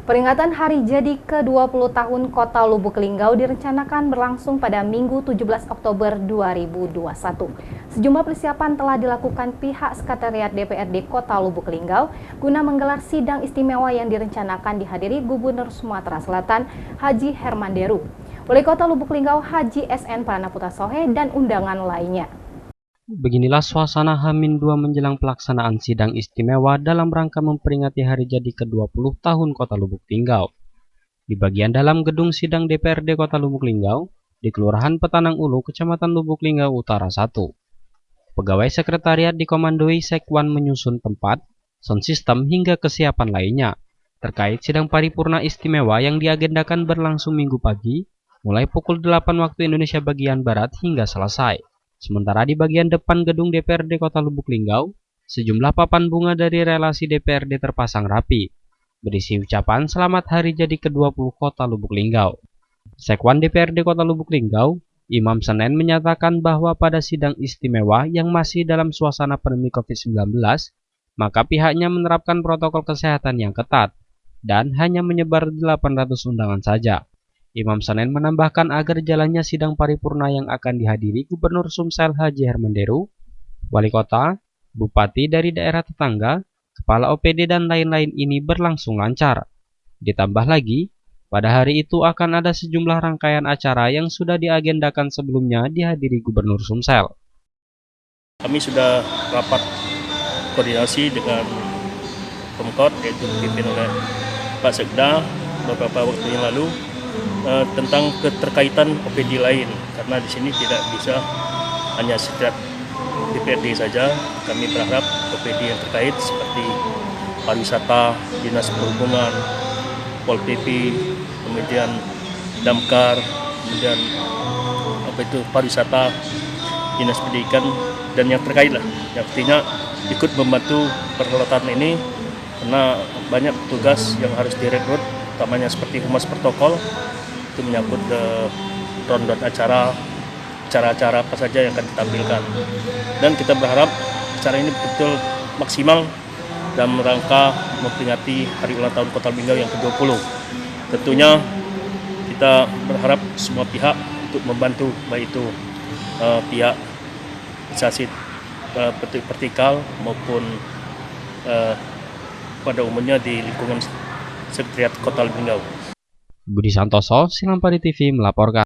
Peringatan hari jadi ke-20 tahun Kota Lubuk Linggau direncanakan berlangsung pada Minggu 17 Oktober 2021. Sejumlah persiapan telah dilakukan pihak Sekretariat DPRD Kota Lubuk Linggau guna menggelar sidang istimewa yang direncanakan dihadiri Gubernur Sumatera Selatan Haji Herman Deru, Wali Kota Lubuk Linggau Haji SN Pranaputra Sohe, dan undangan lainnya. Beginilah suasana H-2 menjelang pelaksanaan sidang istimewa dalam rangka memperingati hari jadi ke-20 tahun Kota Lubuk Linggau. Di bagian dalam gedung sidang DPRD Kota Lubuk Linggau, di Kelurahan Petanang Ulu, Kecamatan Lubuk Linggau Utara 1. Pegawai sekretariat dikomandoi Sekwan menyusun tempat, sound system hingga kesiapan lainnya terkait sidang paripurna istimewa yang diagendakan berlangsung Minggu pagi, mulai pukul 8 waktu Indonesia bagian Barat hingga selesai. Sementara di bagian depan gedung DPRD Kota Lubuk Linggau, sejumlah papan bunga dari relasi DPRD terpasang rapi, berisi ucapan selamat hari jadi ke-20 Kota Lubuk Linggau. Sekwan DPRD Kota Lubuk Linggau, Imam Senen, menyatakan bahwa pada sidang istimewa yang masih dalam suasana pandemi COVID-19, maka pihaknya menerapkan protokol kesehatan yang ketat dan hanya menyebar 800 undangan saja. Imam Senen menambahkan agar jalannya sidang paripurna yang akan dihadiri Gubernur Sumsel Haji Herman Deru, Wali Kota, Bupati dari daerah tetangga, Kepala OPD dan lain-lain ini berlangsung lancar. Ditambah lagi, pada hari itu akan ada sejumlah rangkaian acara yang sudah diagendakan sebelumnya dihadiri Gubernur Sumsel. Kami sudah rapat koordinasi dengan Pemkot, yaitu dipimpin oleh Pak Sekda beberapa waktu yang lalu, tentang keterkaitan OPD lain, karena di sini tidak bisa hanya setiap DPRD saja. Kami berharap OPD yang terkait seperti pariwisata, dinas perhubungan, Pol PP, kemudian Damkar, kemudian pariwisata, dinas pendidikan, dan yang terkait lah, yang artinya ikut membantu perhelatan ini, karena banyak tugas yang harus direkrut, utamanya seperti humas protokol, itu menyangkut rundown acara apa saja yang akan ditampilkan. Dan kita berharap acara ini betul-betul maksimal dalam rangka memperingati hari ulang tahun Kota Lubuk Linggau yang ke-20. Tentunya kita berharap semua pihak untuk membantu, baik itu pihak instansi vertikal maupun pada umumnya di lingkungan Sekretariat Kota Lubuk Linggau. Budi Santoso, Silampari TV melaporkan.